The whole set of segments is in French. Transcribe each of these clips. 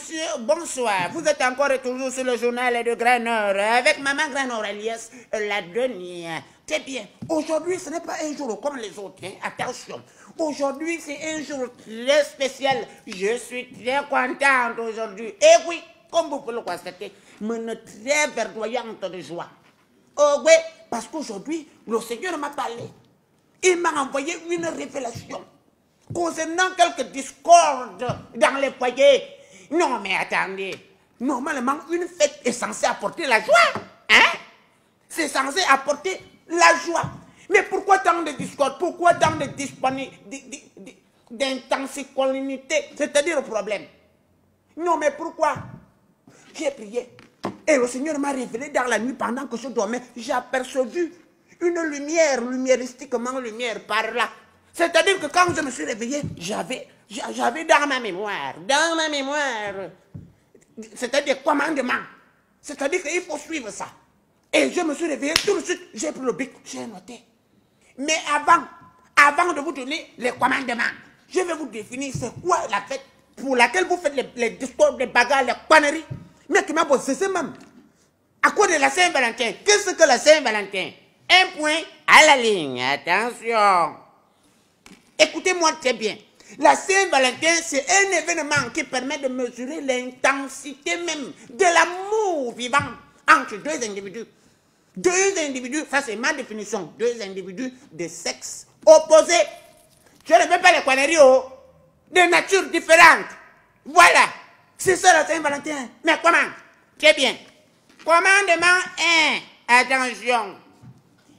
monsieur, bonsoir. Vous êtes encore et toujours sur le journal de Grand Nord avec maman Grand Nord alias la dernière. Très bien. Aujourd'hui, ce n'est pas un jour comme les autres. Hein. Attention. Aujourd'hui, c'est un jour très spécial. Je suis très contente aujourd'hui. Et oui, comme vous pouvez le constater, me très verdoyante de joie. Oh oui, parce qu'aujourd'hui, le Seigneur m'a parlé. Il m'a envoyé une révélation concernant quelques discordes dans les foyers. Non, mais attendez. Normalement, une fête est censée apporter la joie. Hein? C'est censé apporter la joie. Mais pourquoi tant de discordes? Pourquoi tant de d'intensité? C'est-à-dire le problème. Non, mais pourquoi? J'ai prié. Et le Seigneur m'a révélé dans la nuit pendant que je dormais. J'ai aperçu une lumière, luméristiquement lumière par là. C'est-à-dire que quand je me suis réveillé, j'avais dans ma mémoire, c'est-à-dire commandement. C'est-à-dire qu'il faut suivre ça. Et je me suis réveillé tout de suite, j'ai pris le bic, j'ai noté. Mais avant de vous donner les commandements, je vais vous définir c'est quoi la fête pour laquelle vous faites les discours, les bagarres, les conneries. Mais qui m'a posé, c'est même. À cause de la Saint-Valentin, qu'est-ce que la Saint-Valentin? Un point à la ligne, attention. Écoutez-moi très bien. La Saint-Valentin, c'est un événement qui permet de mesurer l'intensité même de l'amour vivant entre deux individus. Deux individus, ça c'est ma définition, deux individus de sexe opposé. Je ne veux pas les conneries, de nature différente. Voilà, c'est ça la Saint-Valentin. Mais comment? Très bien. Commandement 1, attention.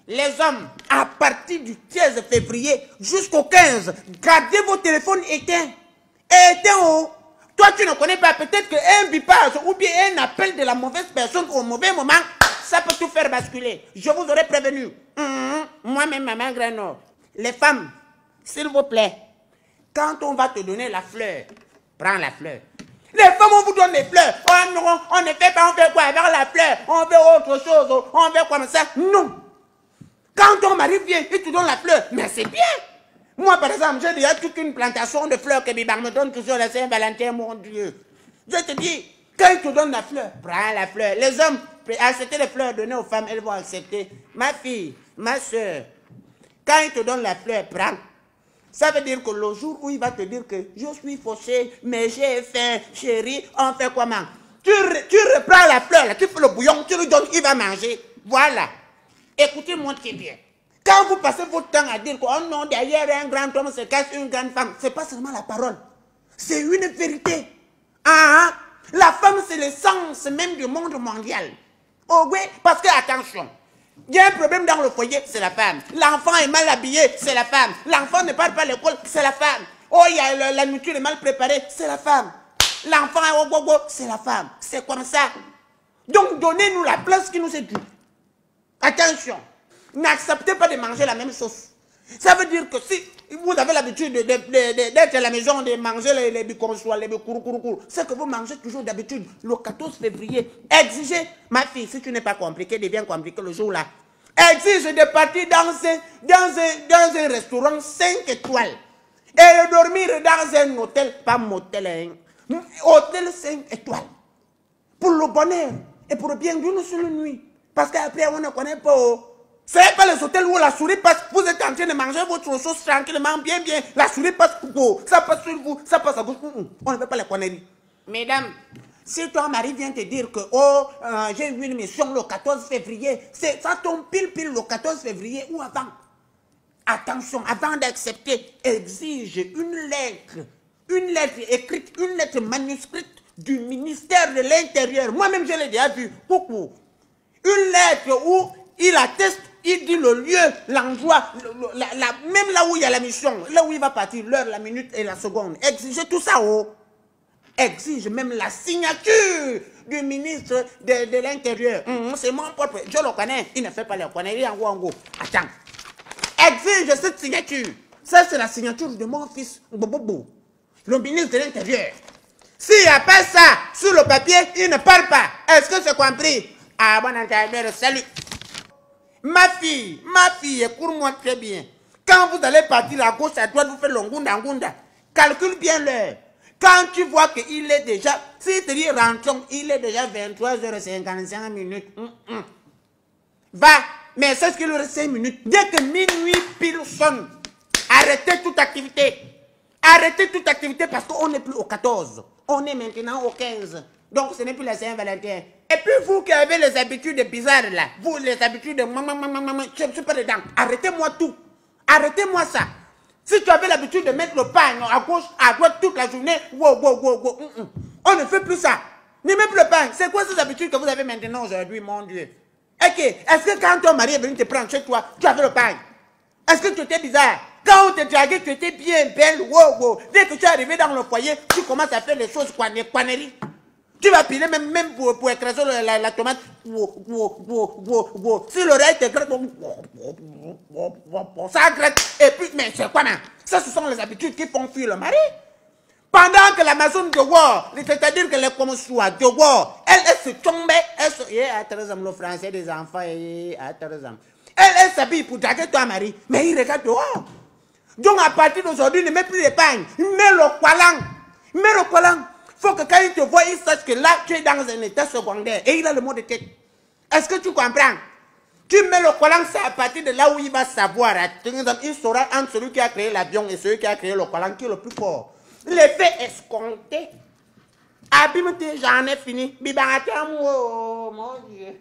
Les hommes, à partir du 13 février jusqu'au 15, gardez vos téléphones éteints. Éteints, toi tu ne connais pas, peut-être qu'un bipage ou bien un appel de la mauvaise personne au mauvais moment, ça peut tout faire basculer. Je vous aurais prévenu. Moi-même, maman Grand Nord. Les femmes, s'il vous plaît, quand on va te donner la fleur, prends la fleur. Les femmes, on vous donne des fleurs. On ne fait pas, on fait quoi avec la fleur? On veut autre chose, on veut comme ça. Non. Quand ton mari vient, il te donne la fleur. Mais c'est bien. Moi, par exemple, j'ai déjà toute une plantation de fleurs que Bibar me donne toujours la Saint-Valentin, mon Dieu. Je te dis, quand il te donne la fleur, prends la fleur. Les hommes, accepter les fleurs données aux femmes, elles vont accepter. Ma fille, ma soeur, quand il te donne la fleur, prends. Ça veut dire que le jour où il va te dire que je suis fauché, mais j'ai faim, chérie, on fait comment? Tu reprends la fleur, là, tu fais le bouillon, tu lui donnes, il va manger. Voilà. Écoutez-moi très bien. Quand vous passez votre temps à dire que oh non, derrière un grand homme se cache une grande femme, ce n'est pas seulement la parole. C'est une vérité. Ah, la femme, c'est l'essence même du monde mondial. Oh oui, parce que attention. Il y a un problème dans le foyer, c'est la femme. L'enfant est mal habillé, c'est la femme. L'enfant ne parle pas à l'école, c'est la femme. Oh, il y a la nourriture est mal préparée, c'est la femme. L'enfant est au gogo, c'est la femme. C'est comme ça. Donc, donnez-nous la place qui nous est due. Attention, n'acceptez pas de manger la même chose. Ça veut dire que si vous avez l'habitude d'être à la maison, de manger les biconsois, les bicourou, c'est que vous mangez toujours d'habitude le 14 février. Exigez, ma fille, si tu n'es pas compliqué, deviens compliqué le jour-là. Exige de partir dans un restaurant 5 étoiles et de dormir dans un hôtel, pas motel, hein, hôtel 5 étoiles. Pour le bonheur et pour le bien d'une seule nuit. Parce qu'après, on ne connaît pas. Ce n'est pas les hôtels où la souris passe. Vous êtes en train de manger votre sauce tranquillement, bien. La souris passe pour vous. Ça passe sur vous, ça passe à vous. On ne fait pas les conneries. Mesdames, si ton mari vient te dire que j'ai eu une mission le 14 février, ça tombe pile le 14 février ou avant. Attention, avant d'accepter, exige une lettre écrite, une lettre manuscrite du ministère de l'Intérieur. Moi-même, je l'ai déjà vu. Coucou. Une lettre où il atteste, il dit le lieu, l'endroit, même là où il y a la mission, là où il va partir, l'heure, la minute et la seconde. Exige tout ça, exige même la signature du ministre de l'Intérieur. C'est mon propre, je le connais, il ne fait pas les conneries en Wango. Attends. Exige cette signature. Ça, c'est la signature de mon fils, Bobobo, le ministre de l'Intérieur. S'il n'y a pas ça sur le papier, il ne parle pas. Est-ce que c'est compris? Ah, bon entendeur, salut. Ma fille, écoute-moi très bien. Quand vous allez partir à gauche, à droite, vous faites l'ongunda. Calcule bien l'heure. Quand tu vois qu'il est déjà, si tu dis rentrons, il est déjà 23h55. Va, mais c'est ce qu'il reste 5 minutes. Dès que minuit pile sonne, arrêtez toute activité. Arrêtez toute activité parce qu'on n'est plus au 14. On est maintenant au 15. Donc ce n'est plus la Saint-Valentin. Et puis vous qui avez les habitudes bizarres là, vous les habitudes de je ne suis pas dedans. Arrêtez-moi tout. Arrêtez-moi ça. Si tu avais l'habitude de mettre le pain à gauche, à droite toute la journée, on ne fait plus ça. Ne mets plus le pain. C'est quoi ces habitudes que vous avez maintenant aujourd'hui, mon Dieu? Ok, est-ce que quand ton mari est venu te prendre chez toi, tu avais le pain? Est-ce que tu étais bizarre? Quand on te draguait, tu étais bien belle, Dès que tu es arrivé dans le foyer, tu commences à faire les choses conneries. Tu vas piler même pour écraser la tomate. Si l'oreille te gratte, ça gratte. Et puis, mais c'est quoi, man? Ça, ce sont les habitudes qui font fuir le mari. Pendant que l'Amazon de War, c'est-à-dire que les commerçants de War, elle se tombait, le français des enfants, elle s'habille pour draguer ton mari, mais il regarde dehors. Donc à partir d'aujourd'hui, ne mets plus l'épargne, mets le kwalang. Mets le kwalang. Il faut que quand il te voit, il sache que là, tu es dans un état secondaire et il a le mot de tête. Est-ce que tu comprends? Tu mets le kwalang, c'est à partir de là où il va savoir. Il saura entre celui qui a créé l'avion et celui qui a créé le kwalang qui est le plus fort. L'effet escompté. Abimete, j'en ai fini. Bibarate, mon Dieu.